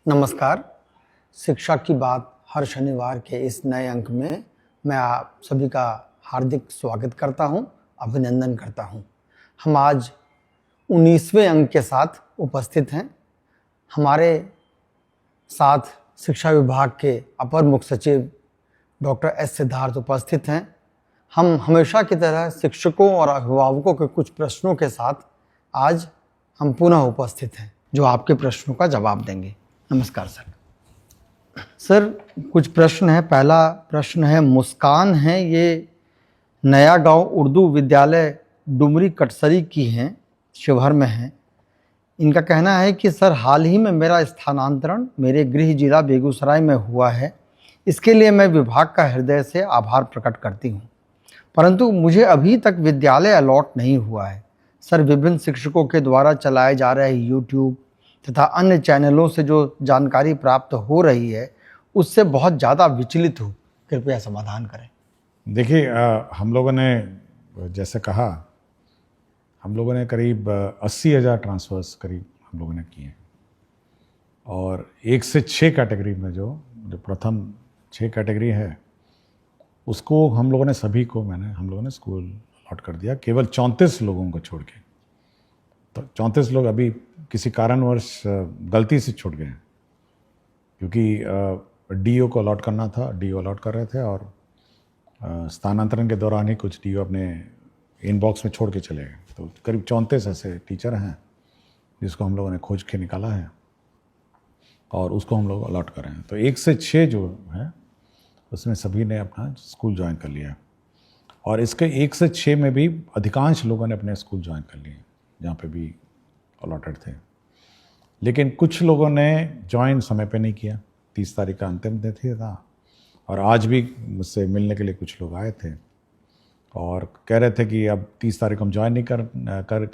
नमस्कार। शिक्षा की बात हर शनिवार के इस नए अंक में मैं आप सभी का हार्दिक स्वागत करता हूं, अभिनंदन करता हूं। हम आज 19वें अंक के साथ उपस्थित हैं। हमारे साथ शिक्षा विभाग के अपर मुख्य सचिव डॉक्टर एस सिद्धार्थ उपस्थित हैं। हम हमेशा की तरह शिक्षकों और अभिभावकों के कुछ प्रश्नों के साथ आज हम पुनः उपस्थित हैं, जो आपके प्रश्नों का जवाब देंगे। नमस्कार सर, कुछ प्रश्न है। पहला प्रश्न है, मुस्कान है, ये नया गांव उर्दू विद्यालय डुमरी कटसरी की हैं, शिवहर में है। इनका कहना है कि सर, हाल ही में मेरा स्थानांतरण मेरे गृह जिला बेगूसराय में हुआ है। इसके लिए मैं विभाग का हृदय से आभार प्रकट करती हूँ, परंतु मुझे अभी तक विद्यालय अलॉट नहीं हुआ है। सर, विभिन्न शिक्षकों के द्वारा चलाए जा रहे यूट्यूब तथा अन्य चैनलों से जो जानकारी प्राप्त हो रही है, उससे बहुत ज़्यादा विचलित हूँ। कृपया समाधान करें। देखिए, हम लोगों ने जैसे कहा, हम लोगों ने करीब 80,000 ट्रांसफ़र्स करीब हम लोगों ने किए, और 1 से 6 कैटेगरी में जो प्रथम 6 कैटेगरी है उसको हम लोगों ने हम लोगों ने स्कूल अलॉट कर दिया, केवल 34 लोगों को छोड़ के। तो 34 लोग अभी किसी कारणवश गलती से छूट गए, क्योंकि डीओ को अलॉट करना था, डीओ अलॉट कर रहे थे, और स्थानांतरण के दौरान ही कुछ डीओ अपने इनबॉक्स में छोड़ के चले गए। तो करीब 34 ऐसे टीचर हैं जिसको हम लोगों ने खोज के निकाला है और उसको हम लोग अलॉट कर रहे हैं। तो 1 से 6 जो है उसमें सभी ने अपना स्कूल ज्वाइन कर लिया है, और इसके 1 से 6 में भी अधिकांश लोगों ने अपने स्कूल ज्वाइन कर लिए जहाँ पे भी अलॉटेड थे। लेकिन कुछ लोगों ने ज्वाइन समय पे नहीं किया। 30 तारीख का अंतिम तिथि था, और आज भी मुझसे मिलने के लिए कुछ लोग आए थे और कह रहे थे कि अब 30 तारीख हम ज्वाइन नहीं कर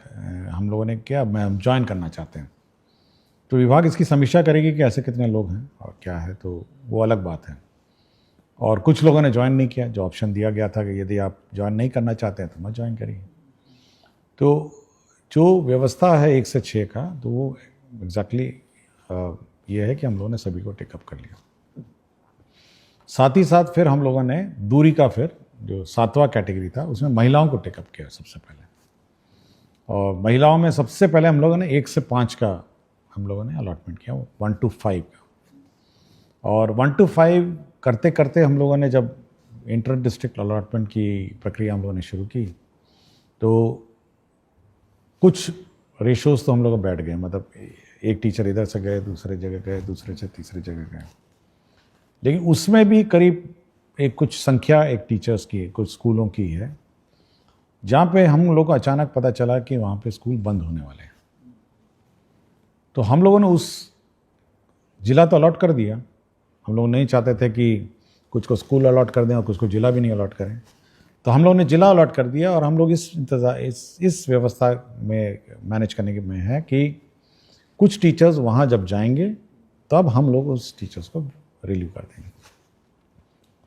हम लोगों ने किया, हम ज्वाइन करना चाहते हैं। तो विभाग इसकी समीक्षा करेगी कि ऐसे कितने लोग हैं और क्या है, तो वो अलग बात है। और कुछ लोगों ने ज्वाइन नहीं किया। जो ऑप्शन दिया गया था कि यदि आप ज्वाइन नहीं करना चाहते हैं तो मत ज्वाइन करिए। तो जो व्यवस्था है 1 से 6 का, तो वो एग्जैक्टली ये है कि हम लोगों ने सभी को टेकअप कर लिया। साथ ही साथ फिर हम लोगों ने दूरी का, फिर जो 7वां कैटेगरी था उसमें महिलाओं को टेकअप किया सबसे पहले। और महिलाओं में सबसे पहले हम लोगों ने 1 से 5 का हम लोगों ने अलॉटमेंट किया, 1 to 5 का। और 1 to 5 करते करते हम लोगों ने जब इंटर डिस्ट्रिक्ट अलॉटमेंट की प्रक्रिया हम लोगों ने शुरू की, तो कुछ रेशोज़ तो हम लोग बैठ गए। मतलब एक टीचर इधर से गए, दूसरे जगह गए, दूसरे से तीसरी जगह गए। लेकिन उसमें भी करीब कुछ संख्या एक टीचर्स की, कुछ स्कूलों की है जहाँ पे हम लोग को अचानक पता चला कि वहाँ पे स्कूल बंद होने वाले हैं। तो हम लोगों ने उस जिला तो अलॉट कर दिया। हम लोग नहीं चाहते थे कि कुछ को स्कूल अलॉट कर दें और कुछ को जिला भी नहीं अलॉट करें, तो हम लोग ने जिला अलॉट कर दिया। और हम लोग इस व्यवस्था में मैनेज करने के में है कि कुछ टीचर्स वहाँ जब जाएंगे तब हम लोग उस टीचर्स को रिलीव कर देंगे।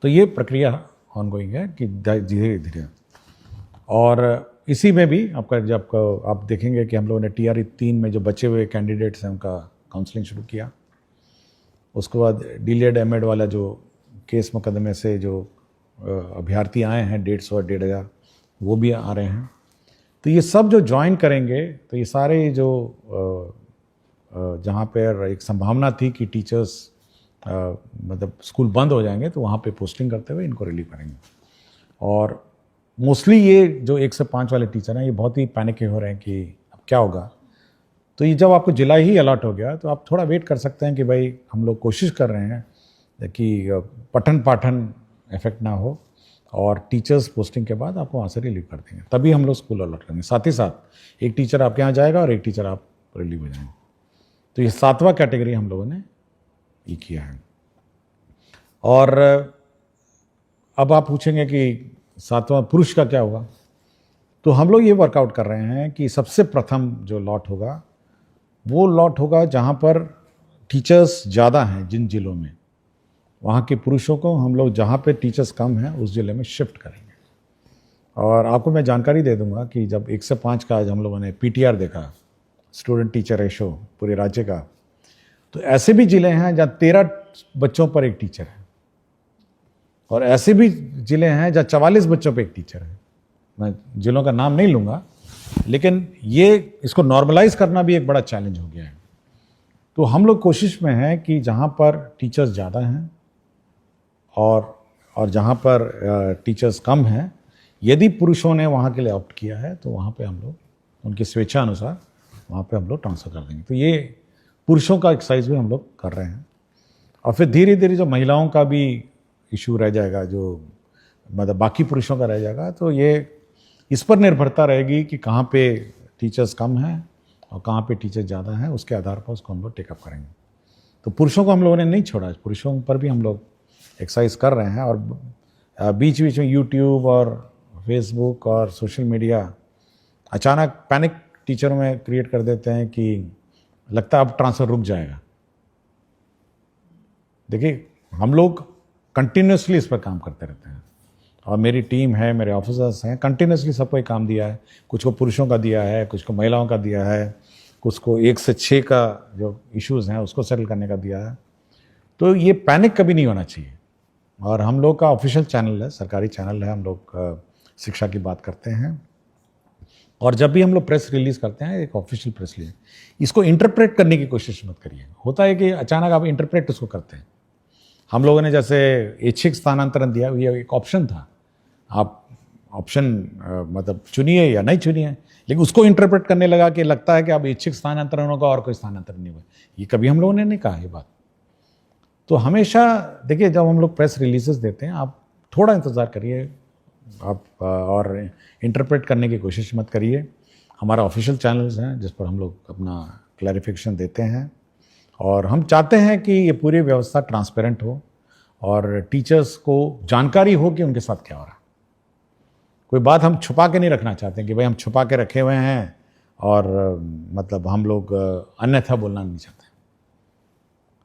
तो ये प्रक्रिया ऑनगोइंग है कि धीरे धीरे। और इसी में भी आपका जब आप देखेंगे कि हम लोगों ने TRE 3 में जो बचे हुए कैंडिडेट्स हैं उनका काउंसलिंग शुरू किया। उसके बाद डीलेड एमएड वाला जो केस मुकदमे से जो अभ्यर्थी आए हैं 150 और 1,500, वो भी आ रहे हैं। तो ये सब जो ज्वाइन करेंगे, तो ये सारे जो जहाँ पर एक संभावना थी कि टीचर्स मतलब स्कूल बंद हो जाएंगे, तो वहाँ पे पोस्टिंग करते हुए इनको रिलीव करेंगे। और मोस्टली ये जो 1 से 5 वाले टीचर हैं, ये बहुत ही पैनिक हो रहे हैं कि अब क्या होगा। तो ये जब आपको जिला ही अलॉट हो गया, तो आप थोड़ा वेट कर सकते हैं कि भाई हम लोग कोशिश कर रहे हैं कि पठन पाठन इफेक्ट ना हो, और टीचर्स पोस्टिंग के बाद आपको वहाँ से रिलीव कर देंगे, तभी हम लोग स्कूल अलॉट करेंगे। साथ ही साथ एक टीचर आपके यहाँ जाएगा और एक टीचर आप रिलीव हो जाएंगे। तो ये 7वां कैटेगरी हम लोगों ने ये किया है। और अब आप पूछेंगे कि 7वां पुरुष का क्या होगा, तो हम लोग ये वर्कआउट कर रहे हैं कि सबसे प्रथम जो लॉट होगा वो लॉट होगा जहाँ पर टीचर्स ज़्यादा हैं। जिन जिलों में वहाँ के पुरुषों को हम लोग जहाँ पे टीचर्स कम हैं उस ज़िले में शिफ्ट करेंगे। और आपको मैं जानकारी दे दूंगा कि जब 1 से 5 का आज हम लोगों ने PTR देखा, स्टूडेंट टीचर रेशो पूरे राज्य का, तो ऐसे भी जिले हैं जहाँ 13 बच्चों पर एक टीचर है, और ऐसे भी जिले हैं जहाँ 44 बच्चों पर एक टीचर है। मैं जिलों का नाम नहीं लूँगा, लेकिन ये इसको नॉर्मलाइज करना भी एक बड़ा चैलेंज हो गया है। तो हम लोग कोशिश में हैं कि जहाँ पर टीचर्स ज़्यादा हैं और जहाँ पर टीचर्स कम हैं, यदि पुरुषों ने वहाँ के लिए ऑप्ट किया है तो वहाँ पे हम लोग उनकी स्वेच्छा अनुसार वहाँ पे हम लोग ट्रांसफ़र कर देंगे। तो ये पुरुषों का एक्सरसाइज भी हम लोग कर रहे हैं। और फिर धीरे धीरे जो महिलाओं का भी इशू रह जाएगा, जो मतलब बाकी पुरुषों का रह जाएगा, तो ये इस पर निर्भरता रहेगी कि कहाँ पे टीचर्स कम हैं और कहाँ पे टीचर्स ज़्यादा हैं, उसके आधार पर उसको हम लोग टेकअप करेंगे। तो पुरुषों को हम लोगों ने नहीं छोड़ा, पुरुषों पर भी हम लोग एक्सरसाइज कर रहे हैं। और बीच बीच में यूट्यूब और फेसबुक और सोशल मीडिया अचानक पैनिक टीचरों में क्रिएट कर देते हैं कि लगता है अब ट्रांसफ़र रुक जाएगा। देखिए, हम लोग कंटिन्यूसली इस पर काम करते रहते हैं, और मेरी टीम है, मेरे ऑफिसर्स हैं, कंटिन्यूसली सबको एक काम दिया है। कुछ को पुरुषों का दिया है, कुछ को महिलाओं का दिया है, कुछ को 1 से 6 का जो इश्यूज़ हैं उसको सेटल करने का दिया है। तो ये पैनिक कभी नहीं होना चाहिए। और हम लोग का ऑफिशियल चैनल है, सरकारी चैनल है, हम लोग शिक्षा की बात करते हैं। और जब भी हम लोग प्रेस रिलीज़ करते हैं, एक ऑफिशियल प्रेस रिलीज, इसको इंटरप्रेट करने की कोशिश मत करिए। होता है कि अचानक आप इंटरप्रेट उसको करते हैं। हम लोगों ने जैसे ऐच्छिक स्थानांतरण दिया, ये एक ऑप्शन था, आप ऑप्शन मतलब चुनिए या नहीं चुनिए, लेकिन उसको इंटरप्रेट करने लगा कि लगता है कि अब ऐच्छिक स्थानांतरण होगा और कोई स्थानांतरण नहीं हुआ। ये कभी हम लोगों ने नहीं कहा ये बात। तो हमेशा देखिए, जब हम लोग प्रेस रिलीजेस देते हैं, आप थोड़ा इंतज़ार करिए, आप और इंटरप्रेट करने की कोशिश मत करिए। हमारा ऑफिशियल चैनल्स हैं जिस पर हम लोग अपना क्लैरिफिकेशन देते हैं, और हम चाहते हैं कि ये पूरी व्यवस्था ट्रांसपेरेंट हो और टीचर्स को जानकारी हो कि उनके साथ क्या हो रहा है। कोई बात हम छुपा के नहीं रखना चाहते कि भाई हम छुपा के रखे हुए हैं, और मतलब हम लोग अन्यथा बोलना नहीं चाहते।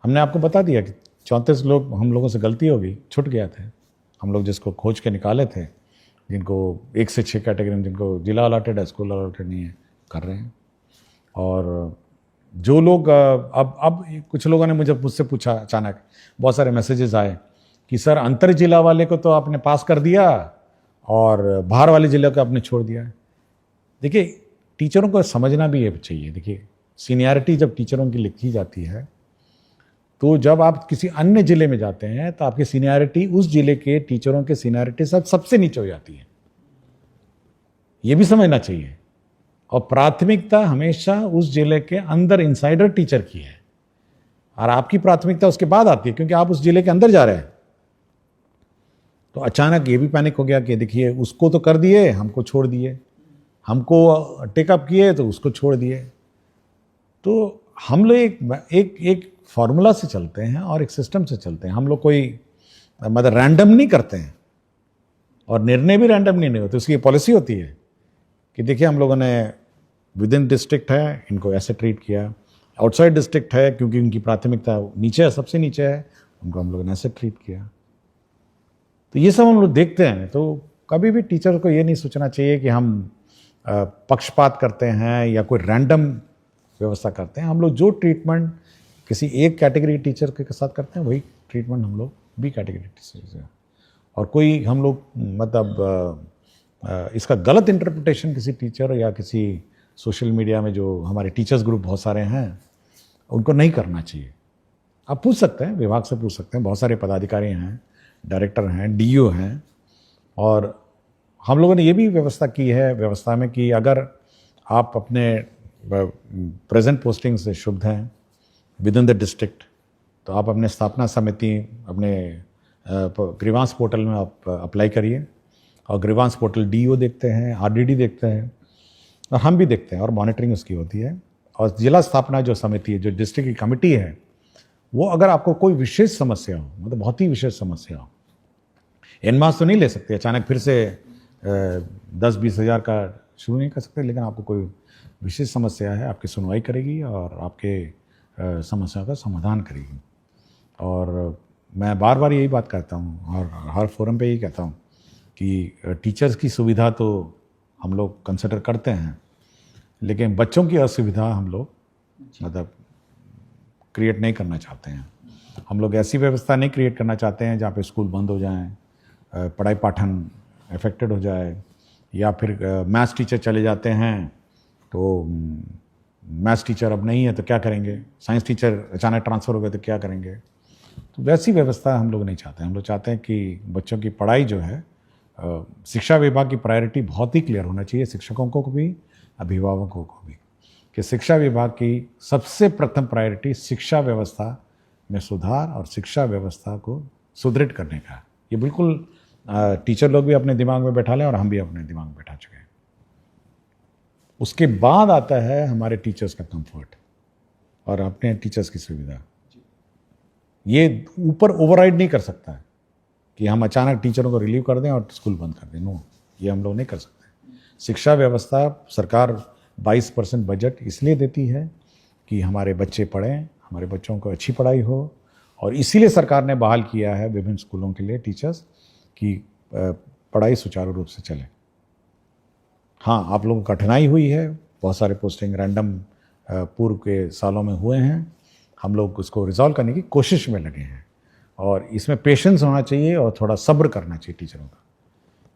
हमने आपको बता दिया कि 34 लोग, हम लोगों से गलती हो गई, छूट गया थे। हम लोग जिसको खोज के निकाले थे, जिनको 1 से 6 कैटेगरी में, जिनको जिला अलॉटेड है, स्कूल अलॉटेड नहीं है, कर रहे हैं। और जो लोग अब कुछ लोगों ने मुझसे पूछा, अचानक बहुत सारे मैसेजेस आए कि सर अंतर जिला वाले को तो आपने पास कर दिया और बाहर वाले जिले को आपने छोड़ दिया। देखिए, टीचरों को समझना भी ये चाहिए। देखिए, सीनियरिटी जब टीचरों की लिखी जाती है, तो जब आप किसी अन्य जिले में जाते हैं तो आपकी सीनियरिटी उस जिले के टीचरों के सीनियरिटी सबसे नीचे हो जाती है। ये भी समझना चाहिए। और प्राथमिकता हमेशा उस जिले के अंदर इनसाइडर टीचर की है, और आपकी प्राथमिकता उसके बाद आती है, क्योंकि आप उस जिले के अंदर जा रहे हैं। तो अचानक ये भी पैनिक हो गया कि देखिए, उसको तो कर दिए, हमको छोड़ दिए, हमको टेकअप किए तो उसको छोड़ दिए। तो हम लोग एक फॉर्मूला से चलते हैं और एक सिस्टम से चलते हैं। हम लोग कोई मतलब रैंडम नहीं करते हैं, और निर्णय भी रैंडम नहीं होते। उसकी पॉलिसी होती है कि देखिए, हम लोगों ने विद इन डिस्ट्रिक्ट है, इनको ऐसे ट्रीट किया, आउटसाइड डिस्ट्रिक्ट है क्योंकि उनकी प्राथमिकता नीचे है, सबसे नीचे है, उनको हम लोगों ने ऐसे ट्रीट किया। तो ये सब हम लोग देखते हैं। तो कभी भी टीचर को ये नहीं सोचना चाहिए कि हम पक्षपात करते हैं या कोई रैंडम व्यवस्था करते हैं। हम लोग जो ट्रीटमेंट किसी एक कैटेगरी टीचर के साथ करते हैं, वही ट्रीटमेंट हम लोग बी कैटेगरी टीचर से। और कोई हम लोग मतलब इसका गलत इंटरप्रिटेशन किसी टीचर या किसी सोशल मीडिया में, जो हमारे टीचर्स ग्रुप बहुत सारे हैं, उनको नहीं करना चाहिए। आप पूछ सकते हैं, विभाग से पूछ सकते हैं, बहुत सारे पदाधिकारी हैं, डायरेक्टर हैं, डीईओ हैं। और हम लोगों ने ये भी व्यवस्था की है व्यवस्था में कि अगर आप अपने प्रेजेंट पोस्टिंग से शुद्ध हैं विद इन द डिस्ट्रिक्ट, तो आप अपने स्थापना समिति, अपने ग्रीवांस पोर्टल में आप अप्लाई करिए। और ग्रीवांस पोर्टल डीईओ देखते हैं, आरडीडी देखते हैं, और हम भी देखते हैं, और मॉनिटरिंग उसकी होती है। और जिला स्थापना जो समिति है, जो डिस्ट्रिक्ट की कमेटी है, वो अगर आपको कोई विशेष समस्या हो, मतलब बहुत ही विशेष समस्या हो, एनमास तो नहीं ले सकते, अचानक फिर से 10-20 हज़ार का शुरू नहीं कर सकते, लेकिन आपको कोई विशेष समस्या है, आपकी सुनवाई करेगी और आपके समस्या का समाधान करेगी। और मैं बार बार यही बात कहता हूँ, और हर फोरम पे यही कहता हूँ कि टीचर्स की सुविधा तो हम लोग कंसिडर करते हैं, लेकिन बच्चों की असुविधा हम लोग मतलब क्रिएट नहीं करना चाहते हैं। हम लोग ऐसी व्यवस्था नहीं क्रिएट करना चाहते हैं जहाँ पे स्कूल बंद हो जाएं, पढ़ाई पाठन अफेक्टेड हो जाए, या फिर मैथ्स टीचर चले जाते हैं तो मैथ्स टीचर अब नहीं है तो क्या करेंगे, साइंस टीचर अचानक ट्रांसफ़र हो गए तो क्या करेंगे। तो वैसी व्यवस्था हम लोग नहीं चाहते। हम लोग चाहते हैं कि बच्चों की पढ़ाई जो है, शिक्षा विभाग की प्रायोरिटी बहुत ही क्लियर होना चाहिए, शिक्षकों को भी, अभिभावकों को भी, कि शिक्षा विभाग की सबसे प्रथम प्रायोरिटी शिक्षा व्यवस्था में सुधार और शिक्षा व्यवस्था को सुदृढ़ करने का। ये बिल्कुल टीचर लोग भी अपने दिमाग में बैठा लें और हम भी अपने दिमाग में बैठा चुके हैं। उसके बाद आता है हमारे टीचर्स का कंफर्ट और अपने टीचर्स की सुविधा। ये ऊपर ओवरराइड नहीं कर सकता है कि हम अचानक टीचरों को रिलीव कर दें और स्कूल बंद कर दें। नो, ये हम लोग नहीं कर सकते। शिक्षा व्यवस्था, सरकार 22% बजट इसलिए देती है कि हमारे बच्चे पढ़ें, हमारे बच्चों को अच्छी पढ़ाई हो, और इसीलिए सरकार ने बहाल किया है विभिन्न स्कूलों के लिए टीचर्स की पढ़ाई सुचारू रूप से चले। हाँ, आप लोगों को कठिनाई हुई है, बहुत सारे पोस्टिंग रैंडम पूर्व के सालों में हुए हैं। हम लोग उसको रिजॉल्व करने की कोशिश में लगे हैं, और इसमें पेशेंस होना चाहिए और थोड़ा सब्र करना चाहिए टीचरों का।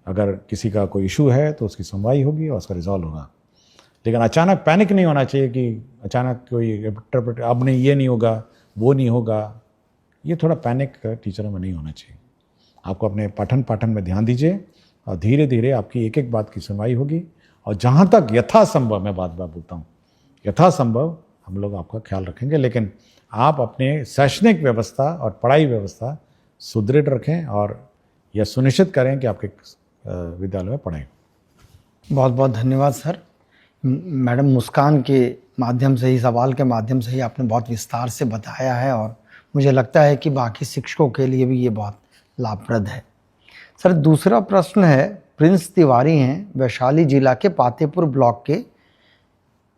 अगर किसी का कोई इशू है तो उसकी सुनवाई होगी और उसका रिजॉल्व होगा, लेकिन अचानक पैनिक नहीं होना चाहिए कि अचानक कोई अब नहीं, ये नहीं होगा, वो नहीं होगा। ये थोड़ा पैनिक टीचरों में नहीं होना चाहिए। आपको अपने पाठन में ध्यान दीजिए और धीरे धीरे आपकी एक एक बात की सुनवाई होगी, और जहाँ तक यथासंभव, मैं बात बोलता हूँ, यथासंभव हम लोग आपका ख्याल रखेंगे, लेकिन आप अपने शैक्षणिक व्यवस्था और पढ़ाई व्यवस्था सुदृढ़ रखें और यह सुनिश्चित करें कि आपके विद्यालय में पढ़ाई। बहुत बहुत धन्यवाद सर। मैडम मुस्कान के माध्यम से ही, सवाल के माध्यम से ही आपने बहुत विस्तार से बताया है, और मुझे लगता है कि बाकी शिक्षकों के लिए भी ये बहुत लाभप्रद है। सर, दूसरा प्रश्न है, प्रिंस तिवारी हैं, वैशाली जिला के पातेपुर ब्लॉक के,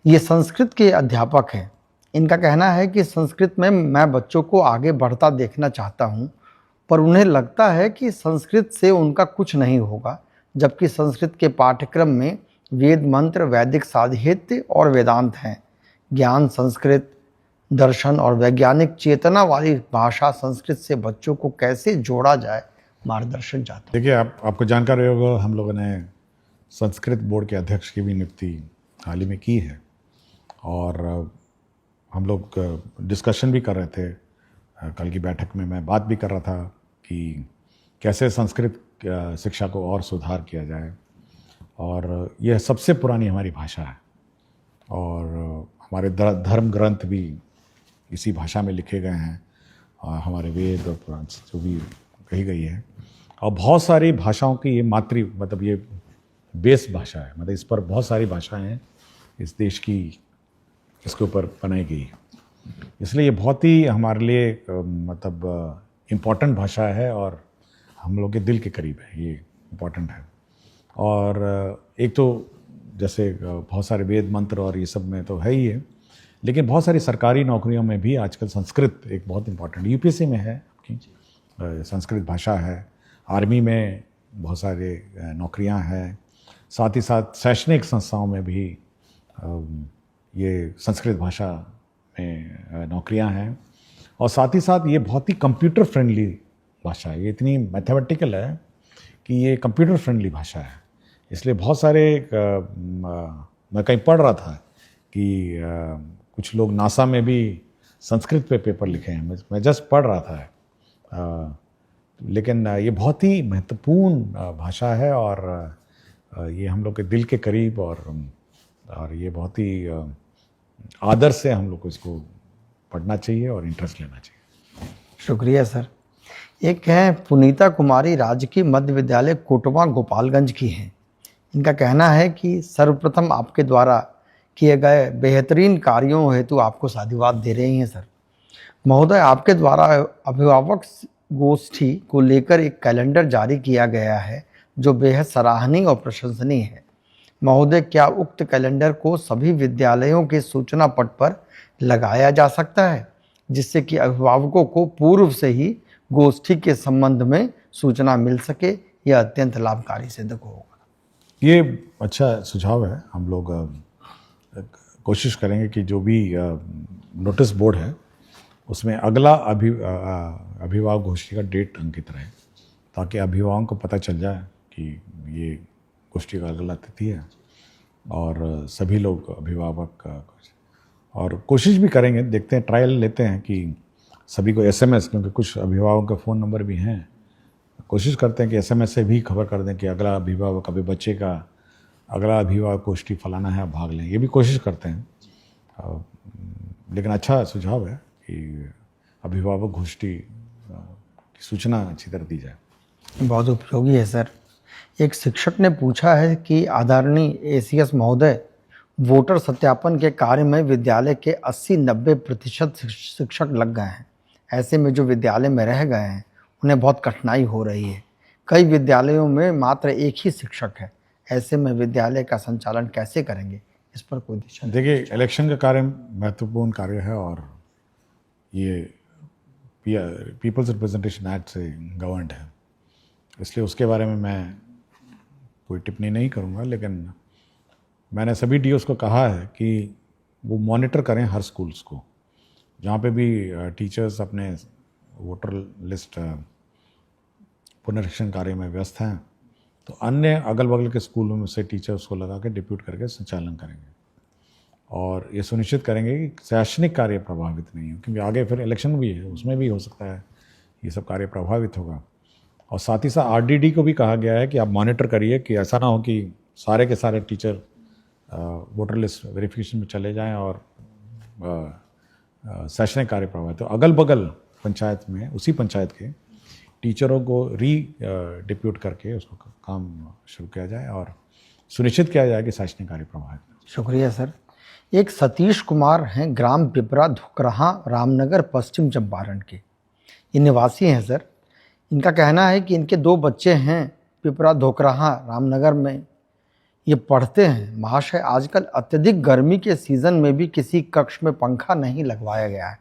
ये संस्कृत के अध्यापक हैं। इनका कहना है कि संस्कृत में मैं बच्चों को आगे बढ़ता देखना चाहता हूँ, पर उन्हें लगता है कि संस्कृत से उनका कुछ नहीं होगा, जबकि संस्कृत के पाठ्यक्रम में वेद मंत्र, वैदिक साहित्य और वेदांत हैं। ज्ञान, संस्कृत, दर्शन और वैज्ञानिक चेतना वाली भाषा संस्कृत से बच्चों को कैसे जोड़ा जाए, मार्गदर्शन चाहता हूँ। देखिए, आपको जानकारी होगा, हम लोगों ने संस्कृत बोर्ड के अध्यक्ष की भी नियुक्ति हाल ही में की है, और हम लोग डिस्कशन भी कर रहे थे। कल की बैठक में मैं बात भी कर रहा था कि कैसे संस्कृत शिक्षा को और सुधार किया जाए, और यह सबसे पुरानी हमारी भाषा है, और हमारे धर्म ग्रंथ भी इसी भाषा में लिखे गए हैं, और हमारे वेद और पुराण जो भी कही गई है, और बहुत सारी भाषाओं की ये मतलब ये बेस भाषा है, मतलब इस पर बहुत सारी भाषाएं हैं इस देश की, इसके ऊपर बनाई गई। इसलिए ये बहुत ही हमारे लिए मतलब इम्पॉर्टेंट भाषा है, और हम लोग के दिल के करीब है, ये इम्पॉर्टेंट है। और एक तो जैसे बहुत सारे वेद मंत्र और ये सब में तो है ही है, लेकिन बहुत सारी सरकारी नौकरियों में भी आजकल संस्कृत एक बहुत इम्पॉर्टेंट, यूपीएससी में है आपकी संस्कृत भाषा है, आर्मी में बहुत सारे नौकरियां हैं, साथ ही साथ शैक्षणिक संस्थाओं में भी ये संस्कृत भाषा में नौकरियां हैं, और साथ ही साथ ये बहुत ही कंप्यूटर फ्रेंडली भाषा है। ये इतनी मैथमेटिकल है कि ये कंप्यूटर फ्रेंडली भाषा है, इसलिए बहुत सारे मैं कहीं पढ़ रहा था कि कुछ लोग नासा में भी संस्कृत पे पेपर लिखे हैं, मैं जस्ट पढ़ रहा था। लेकिन ये बहुत ही महत्वपूर्ण भाषा है, और ये हम लोग के दिल के करीब, और ये बहुत ही आदर से हम लोग को इसको पढ़ना चाहिए और इंटरेस्ट लेना चाहिए। शुक्रिया सर। एक हैं पुनीता कुमारी, राजकीय मध्य विद्यालय कोटवा गोपालगंज की हैं। इनका कहना है कि सर्वप्रथम आपके द्वारा किए गए बेहतरीन कार्यों हेतु आपको साधुवाद दे रही हैं सर। महोदय, आपके द्वारा अभिभावक गोष्ठी को लेकर एक कैलेंडर जारी किया गया है जो बेहद सराहनीय और प्रशंसनीय है। महोदय, क्या उक्त कैलेंडर को सभी विद्यालयों के सूचना पट पर लगाया जा सकता है, जिससे कि अभिभावकों को पूर्व से ही गोष्ठी के संबंध में सूचना मिल सके? यह अत्यंत लाभकारी सिद्ध होगा। ये अच्छा सुझाव है। हम लोग कोशिश करेंगे कि जो भी नोटिस बोर्ड है उसमें अगला अभिभावक गोष्ठी का डेट अंकित रहे, ताकि अभिभावकों को पता चल जाए कि ये गोष्ठी का अगला तिथि है, और सभी लोग अभिभावक और कोशिश भी करेंगे, देखते हैं, ट्रायल लेते हैं कि सभी को SMS, क्योंकि कुछ अभिभावकों का फ़ोन नंबर भी हैं, कोशिश करते हैं कि SMS से भी खबर कर दें कि अगला अभिभावक, अभी बच्चे का अगला अभिभावक गोष्ठी फलाना है, भाग लें, ये भी कोशिश करते हैं। लेकिन अच्छा सुझाव है कि अभिभावक गोष्ठी की सूचना अच्छी तरह दी जाए। बहुत उपयोगी है सर। एक शिक्षक ने पूछा है कि आदरणीय ACS महोदय, वोटर सत्यापन के कार्य में विद्यालय के 80-90% शिक्षक लग गए हैं। ऐसे में जो विद्यालय में रह गए हैं उन्हें बहुत कठिनाई हो रही है। कई विद्यालयों में मात्र एक ही शिक्षक है। ऐसे में विद्यालय का संचालन कैसे करेंगे, इस पर कोई दिशा? देखिए, इलेक्शन का कार्य महत्वपूर्ण कार्य है, और ये पीपल्स रिप्रेजेंटेशन एक्ट से गवर्नड है, इसलिए उसके बारे में मैं कोई टिप्पणी नहीं करूँगा। लेकिन मैंने सभी DOs को कहा है कि वो मॉनिटर करें हर स्कूल्स को, जहाँ पे भी टीचर्स अपने वोटर लिस्ट पुनरीक्षण कार्य में व्यस्त हैं, तो अन्य अगल बगल के स्कूलों में से टीचर्स को लगा के डिप्यूट करके संचालन करेंगे, और ये सुनिश्चित करेंगे कि शैक्षणिक कार्य प्रभावित नहीं हो, क्योंकि आगे फिर इलेक्शन भी है, उसमें भी हो सकता है ये सब कार्य प्रभावित होगा। और साथ ही साथ RDD को भी कहा गया है कि आप मॉनिटर करिए कि ऐसा ना हो कि सारे के सारे टीचर वोटर लिस्ट वेरिफिकेशन में चले जाएं और शैक्षणिक कार्य प्रभावित हो। अगल बगल पंचायत में, उसी पंचायत के टीचरों को डिप्यूट करके उसको काम शुरू किया जाए और सुनिश्चित किया जाए कि शैक्षणिक कार्य प्रभावित हो। शुक्रिया सर। एक सतीश कुमार हैं, ग्राम पिपरा धुकरहा, रामनगर, पश्चिम चंपारण के। ये निवासी हैं सर। इनका कहना है कि इनके 2 बच्चे हैं, पिपरा धोकरहा रामनगर में ये पढ़ते हैं। महाशय, आजकल अत्यधिक गर्मी के सीज़न में भी किसी कक्ष में पंखा नहीं लगवाया गया है,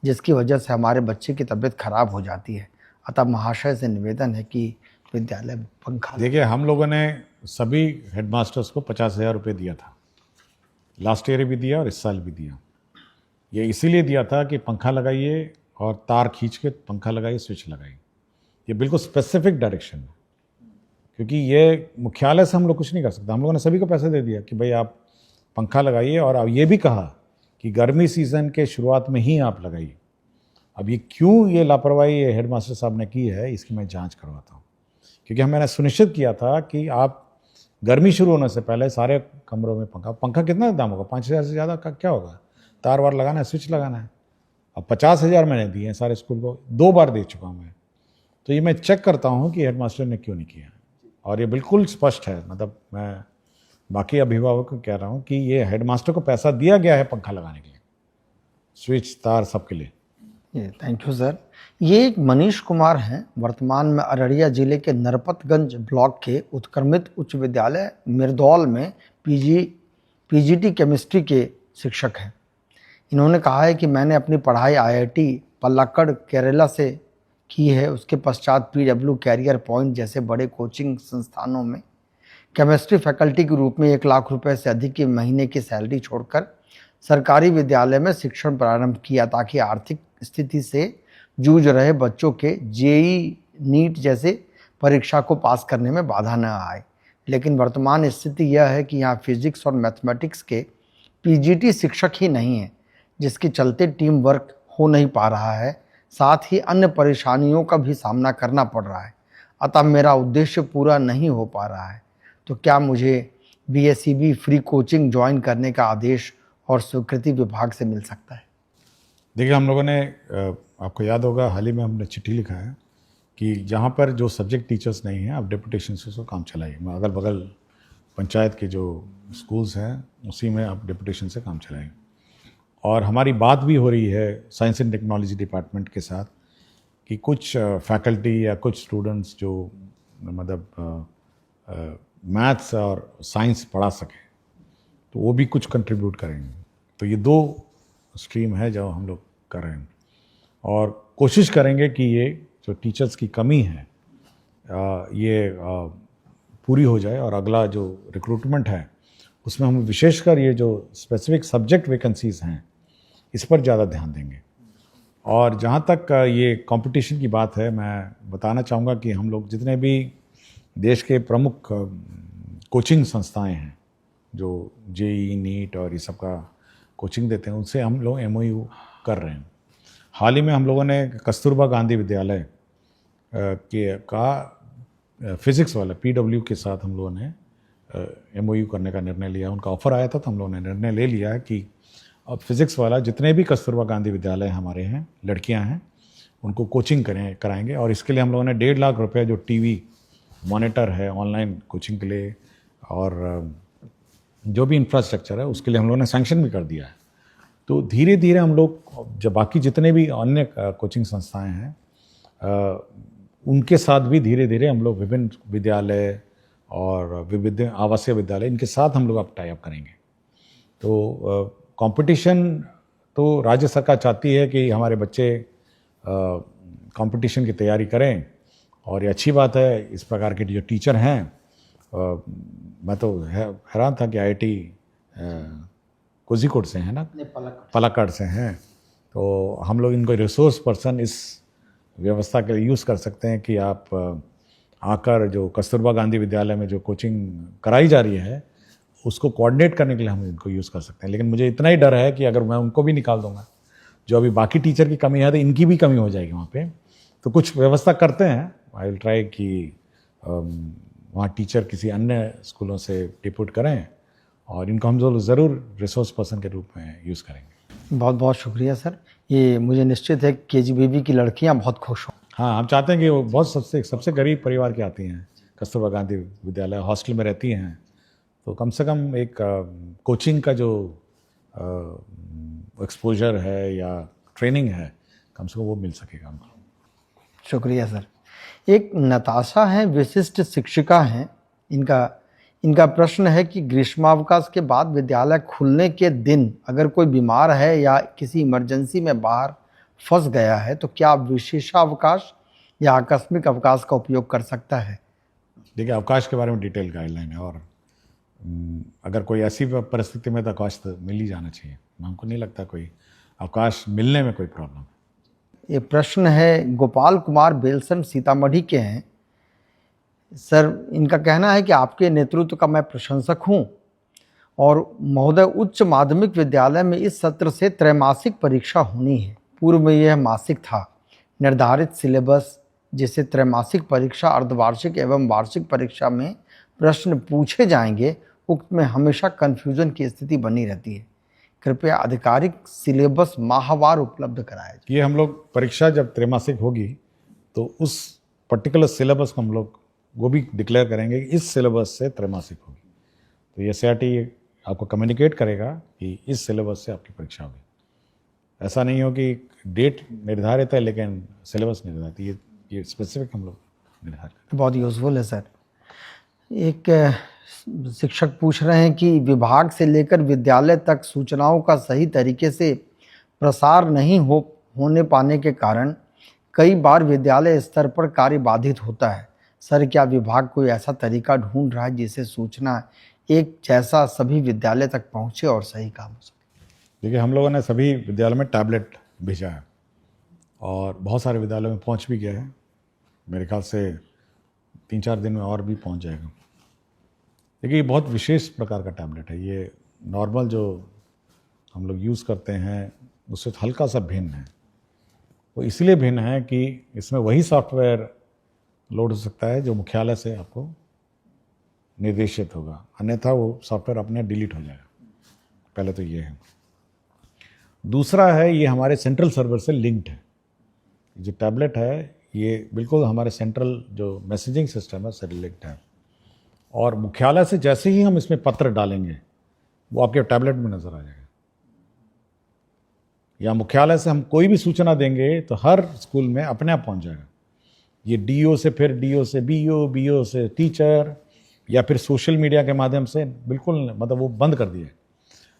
जिसकी वजह से हमारे बच्चे की तबीयत खराब हो जाती है। अतः महाशय से निवेदन है कि विद्यालय में पंखा। देखिए, हम लोगों ने सभी हेडमास्टर्स को 50,000 रुपये दिया था, लास्ट ईयर भी दिया और इस साल भी दिया। ये इसीलिए दिया था कि पंखा लगाइए और तार खींच के पंखा लगाइए, स्विच लगाइए। ये बिल्कुल स्पेसिफिक डायरेक्शन है, क्योंकि ये मुख्यालय से हम लोग कुछ नहीं कर सकते। हम लोगों ने सभी को पैसे दे दिया कि भाई आप पंखा लगाइए, और अब ये भी कहा कि गर्मी सीज़न के शुरुआत में ही आप लगाइए। अब ये क्यों ये लापरवाही हेडमास्टर साहब ने की है, इसकी मैं जांच करवाता हूँ, क्योंकि मैंने सुनिश्चित किया था कि आप गर्मी शुरू होने से पहले सारे कमरों में पंखा कितना दाम होगा, 5,000 से ज़्यादा का क्या होगा, तार वार लगाना है, स्विच लगाना है। अब 50,000 मैंने दिए हैं सारे स्कूल को, 2 बार दे चुका हूँ मैं। तो ये मैं चेक करता हूँ कि हेडमास्टर ने क्यों नहीं किया, और ये बिल्कुल स्पष्ट है। मतलब मैं बाकी अभिभावक को कह रहा हूँ कि ये हेडमास्टर को पैसा दिया गया है पंखा लगाने के लिए, स्विच तार सबके लिए। Thank you sir. ये एक मनीष कुमार हैं, वर्तमान में अररिया जिले के नरपतगंज ब्लॉक के उत्क्रमित उच्च विद्यालय मिर्दौल में PGT केमिस्ट्री के शिक्षक हैं। इन्होंने कहा है कि मैंने अपनी पढ़ाई IIT पल्लाक्कड़ केरला से की है। उसके पश्चात PW कैरियर पॉइंट जैसे बड़े कोचिंग संस्थानों में केमिस्ट्री फैकल्टी के रूप में 1 लाख रुपए से अधिक की महीने की सैलरी छोड़कर सरकारी विद्यालय में शिक्षण प्रारंभ किया, ताकि आर्थिक स्थिति से जूझ रहे बच्चों के JEE नीट जैसे परीक्षा को पास करने में बाधा न आए। लेकिन वर्तमान स्थिति यह है कि यहाँ फिजिक्स और मैथमेटिक्स के PGT शिक्षक ही नहीं हैं, जिसके चलते टीम वर्क हो नहीं पा रहा है, साथ ही अन्य परेशानियों का भी सामना करना पड़ रहा है। अतः मेरा उद्देश्य पूरा नहीं हो पा रहा है। तो क्या मुझे BSEB फ्री कोचिंग ज्वाइन करने का आदेश और स्वीकृति विभाग से मिल सकता है? देखिए, हम लोगों ने, आपको याद होगा, हाल ही में हमने चिट्ठी लिखा है कि जहाँ पर जो सब्जेक्ट टीचर्स नहीं हैं, आप डेपुटेशन से उसको काम चलाइए। अगल बगल पंचायत के जो स्कूल्स हैं उसी में आप डेपुटेशन से काम चलाइए। और हमारी बात भी हो रही है साइंस एंड टेक्नोलॉजी डिपार्टमेंट के साथ कि कुछ फैकल्टी या कुछ स्टूडेंट्स जो मतलब मैथ्स और साइंस पढ़ा सकें, तो वो भी कुछ कंट्रीब्यूट करेंगे। तो ये 2 स्ट्रीम है जो हम लोग कर रहे हैं, और कोशिश करेंगे कि ये जो टीचर्स की कमी है ये पूरी हो जाए, और अगला जो रिक्रूटमेंट है उसमें हम विशेषकर ये जो स्पेसिफिक सब्जेक्ट वैकेंसीज़ हैं इस पर ज़्यादा ध्यान देंगे। और जहाँ तक ये कंपटीशन की बात है, मैं बताना चाहूँगा कि हम लोग जितने भी देश के प्रमुख कोचिंग संस्थाएं हैं जो जेई नीट और ये सब का कोचिंग देते हैं, उनसे हम लोग एमओयू कर रहे हैं। हाल ही में हम लोगों ने कस्तूरबा गांधी विद्यालय का फिज़िक्स वाला पीडब्ल्यू के साथ हम लोगों ने एमओयू करने का निर्णय लिया। उनका ऑफ़र आया था तो हम लोगों ने निर्णय ले लिया है कि अब फिज़िक्स वाला जितने भी कस्तूरबा गांधी विद्यालय हमारे हैं, लड़कियां हैं, उनको कोचिंग कराएंगे। और इसके लिए हम लोगों ने 1.5 लाख रुपए जो टीवी मॉनिटर है ऑनलाइन कोचिंग के लिए और जो भी इंफ्रास्ट्रक्चर है उसके लिए हम लोगों ने सैंक्शन भी कर दिया है। तो धीरे धीरे हम लोग जब बाकी जितने भी अन्य कोचिंग संस्थाएं हैं उनके साथ भी धीरे धीरे हम लोग विभिन्न विद्यालय और विविध आवासीय विद्यालय इनके साथ हम लोग अब टाई अप करेंगे। तो कंपटीशन तो राज्य सरकार चाहती है कि हमारे बच्चे कंपटीशन की तैयारी करें और ये अच्छी बात है। इस प्रकार के जो टीचर हैं, मैं तो हैरान था कि आईआईटी कोझिकोड से हैं ना, पलक्कड़ से हैं। तो हम लोग इनको रिसोर्स पर्सन इस व्यवस्था के लिए यूज़ कर सकते हैं कि आप आकर जो कस्तूरबा गांधी विद्यालय में जो कोचिंग कराई जा रही है उसको कोऑर्डिनेट करने के लिए हम इनको यूज़ कर सकते हैं। लेकिन मुझे इतना ही डर है कि अगर मैं उनको भी निकाल दूंगा, जो अभी बाकी टीचर की कमी है, तो इनकी भी कमी हो जाएगी वहाँ पे। तो कुछ व्यवस्था करते हैं, आई विल ट्राई कि वहाँ टीचर किसी अन्य स्कूलों से डिप्यूट करें और इनको हम ज़रूर रिसोर्स पर्सन के रूप में यूज़ करेंगे। बहुत बहुत शुक्रिया सर। ये मुझे निश्चित है कि केजीबीवी की लड़कियां बहुत खुश हों। हाँ, हम चाहते हैं कि वो बहुत सबसे गरीब परिवार की आती हैं, कस्तूरबा गांधी विद्यालय हॉस्टल में रहती हैं, तो कम से कम एक कोचिंग का जो एक्सपोजर है या ट्रेनिंग है, कम से कम वो मिल सकेगा हमको। शुक्रिया सर। एक नताशा है, विशिष्ट शिक्षिका हैं। इनका प्रश्न है कि ग्रीष्मावकाश के बाद विद्यालय खुलने के दिन अगर कोई बीमार है या किसी इमरजेंसी में बाहर फंस गया है तो क्या विशेषावकाश या आकस्मिक अवकाश का उपयोग कर सकता है? देखिए, अवकाश के बारे में डिटेल गाइडलाइन है और अगर कोई ऐसी परिस्थिति में तो अवकाश तो मिल ही जाना चाहिए। हमको नहीं लगता कोई अवकाश मिलने में कोई प्रॉब्लम है। ये प्रश्न है गोपाल कुमार बेलसन सीतामढ़ी के हैं। सर, इनका कहना है कि आपके नेतृत्व का मैं प्रशंसक हूं और महोदय, उच्च माध्यमिक विद्यालय में इस सत्र से त्रैमासिक परीक्षा होनी है। पूर्व में यह मासिक था। निर्धारित सिलेबस जिसे त्रैमासिक परीक्षा, अर्धवार्षिक एवं वार्षिक परीक्षा में प्रश्न पूछे जाएंगे, उक्त में हमेशा कन्फ्यूजन की स्थिति बनी रहती है। कृपया आधिकारिक सिलेबस माहवार उपलब्ध कराया जाए। ये हम लोग परीक्षा जब त्रैमासिक होगी तो उस पर्टिकुलर सिलेबस को हम लोग वो भी डिक्लेयर करेंगे कि इस सिलेबस से त्रैमासिक होगी। तो ये सीआरटी आपको कम्युनिकेट करेगा कि इस सिलेबस से आपकी परीक्षा होगी। ऐसा नहीं हो कि डेट निर्धारित है लेकिन सिलेबस निर्धारित है। ये स्पेसिफिक हम लोग निर्धारित करें। बहुत यूजफुल है सर। एक शिक्षक पूछ रहे हैं कि विभाग से लेकर विद्यालय तक सूचनाओं का सही तरीके से प्रसार नहीं होने पाने के कारण कई बार विद्यालय स्तर पर कार्य बाधित होता है। सर, क्या विभाग कोई ऐसा तरीका ढूंढ रहा है जिससे सूचना एक जैसा सभी विद्यालय तक पहुंचे और सही काम हो सके? देखिए, हम लोगों ने सभी विद्यालयों में टैबलेट भेजा है और बहुत सारे विद्यालयों में पहुंच भी गया है। मेरे ख्याल से 3-4 दिन में और भी पहुंच जाएगा। देखिए, ये बहुत विशेष प्रकार का टैबलेट है। ये नॉर्मल जो हम लोग यूज़ करते हैं उससे हल्का सा भिन्न है। वो इसलिए भिन्न है कि इसमें वही सॉफ्टवेयर लोड हो सकता है जो मुख्यालय से आपको निर्देशित होगा, अन्यथा वो सॉफ्टवेयर अपने डिलीट हो जाएगा। पहले तो ये है। दूसरा है, ये हमारे सेंट्रल सर्वर से लिंक्ड है। जो टैबलेट है ये बिल्कुल हमारे सेंट्रल जो मैसेजिंग सिस्टम है से लिंक्ड है और मुख्यालय से जैसे ही हम इसमें पत्र डालेंगे वो आपके टैबलेट में नज़र आ जाएगा। या मुख्यालय से हम कोई भी सूचना देंगे तो हर स्कूल में अपने आप पहुंच जाएगा। ये डीओ से, फिर डीओ से बीओ, बीओ से टीचर, या फिर सोशल मीडिया के माध्यम से बिल्कुल मतलब वो बंद कर दिए।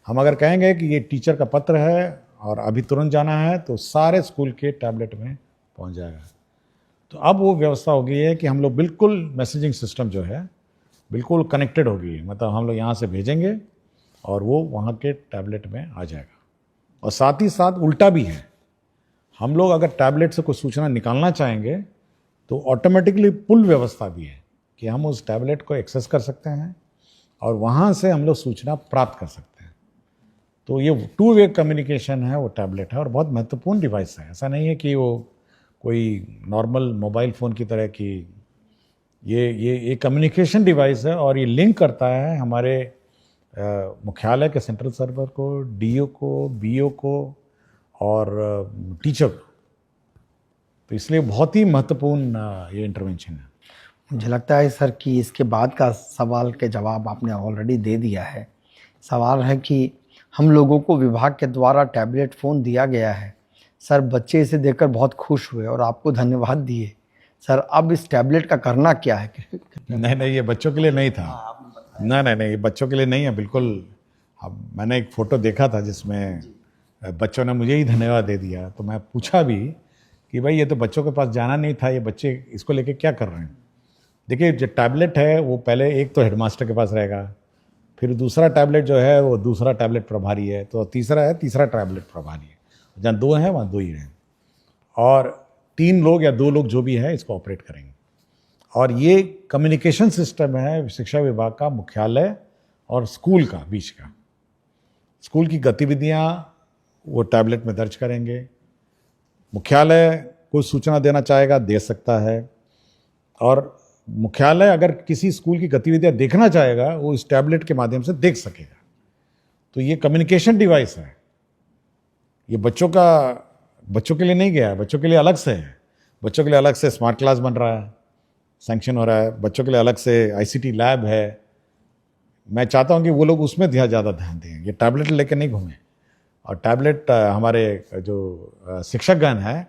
हम अगर कहेंगे कि ये टीचर का पत्र है और अभी तुरंत जाना है तो सारे स्कूल के टैबलेट में पहुंच जाएगा। तो अब वो व्यवस्था हो गई है कि हम लोग बिल्कुल मैसेजिंग सिस्टम जो है बिल्कुल कनेक्टेड हो गई है। मतलब हम लोग यहाँ से भेजेंगे और वो वहाँ के टैबलेट में आ जाएगा। और साथ ही साथ उल्टा भी है, हम लोग अगर टैबलेट से कोई सूचना निकालना चाहेंगे तो ऑटोमेटिकली पुल व्यवस्था भी है कि हम उस टैबलेट को एक्सेस कर सकते हैं और वहाँ से हम लोग सूचना प्राप्त कर सकते हैं। तो ये 2 वे कम्युनिकेशन है, वो टैबलेट है और बहुत महत्वपूर्ण डिवाइस है। ऐसा नहीं है कि वो कोई नॉर्मल मोबाइल फ़ोन की तरह की, ये कम्युनिकेशन डिवाइस है और ये लिंक करता है हमारे मुख्यालय के सेंट्रल सर्वर को, डीओ को, बीओ को और टीचर को। तो इसलिए बहुत ही महत्वपूर्ण ये इंटरवेंशन है। मुझे लगता है सर कि इसके बाद का सवाल के जवाब आपने ऑलरेडी दे दिया है। सवाल है कि हम लोगों को विभाग के द्वारा टैबलेट फ़ोन दिया गया है सर, बच्चे इसे देखकर बहुत खुश हुए और आपको धन्यवाद दिए सर। अब इस टैबलेट का करना क्या है? नहीं, ये बच्चों के लिए नहीं था। नहीं, ये बच्चों के लिए नहीं है बिल्कुल। मैंने एक फ़ोटो देखा था जिसमें बच्चों ने मुझे ही धन्यवाद दे दिया, तो मैं पूछा भी कि भाई ये तो बच्चों के पास जाना नहीं था, ये बच्चे इसको लेके क्या कर रहे हैं। देखिए, जो टैबलेट है वो पहले एक तो हेडमास्टर के पास रहेगा, फिर दूसरा टैबलेट जो है वो दूसरा टैबलेट प्रभारी है, तो तीसरा टैबलेट प्रभारी है। जहाँ 2 हैं वहाँ 2 ही रहें और 3 लोग या 2 लोग जो भी है इसको ऑपरेट करेंगे। और ये कम्युनिकेशन सिस्टम है शिक्षा विभाग का, मुख्यालय और स्कूल का बीच का। स्कूल की गतिविधियाँ वो टैबलेट में दर्ज करेंगे, मुख्यालय कोई सूचना देना चाहेगा दे सकता है, और मुख्यालय अगर किसी स्कूल की गतिविधियाँ देखना चाहेगा वो इस टैबलेट के माध्यम से देख सकेगा। तो ये कम्युनिकेशन डिवाइस है। ये बच्चों के लिए नहीं गया है, बच्चों के लिए अलग से है। बच्चों के लिए अलग से स्मार्ट क्लास बन रहा है, सैंक्शन हो रहा है। बच्चों के लिए अलग से आईसीटी लैब है। मैं चाहता हूं कि वो लोग उसमें ज़्यादा ध्यान दें, ये टैबलेट लेकर नहीं घूमें। और टैबलेट हमारे जो शिक्षकगण हैं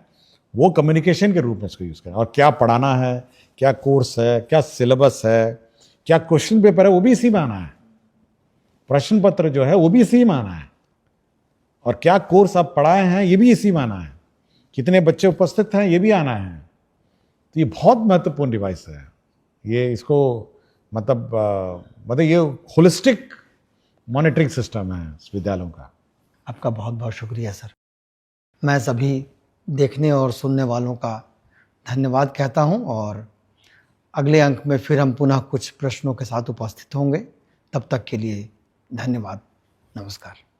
वो कम्युनिकेशन के रूप में इसको यूज़ करें। और क्या पढ़ाना है, क्या कोर्स है, क्या सिलेबस है, क्या क्वेश्चन पेपर है, वो भी इसी में आना है। प्रश्न पत्र जो है वो भी इसी में आना है। और क्या कोर्स आप पढ़ाए हैं ये भी इसी में आना है। कितने बच्चे उपस्थित हैं ये भी आना है। तो ये बहुत महत्वपूर्ण डिवाइस है। ये इसको मतलब ये होलिस्टिक मॉनिटरिंग सिस्टम है विद्यालयों का। आपका बहुत बहुत शुक्रिया सर। मैं सभी देखने और सुनने वालों का धन्यवाद कहता हूं और अगले अंक में फिर हम पुनः कुछ प्रश्नों के साथ उपस्थित होंगे। तब तक के लिए धन्यवाद। नमस्कार।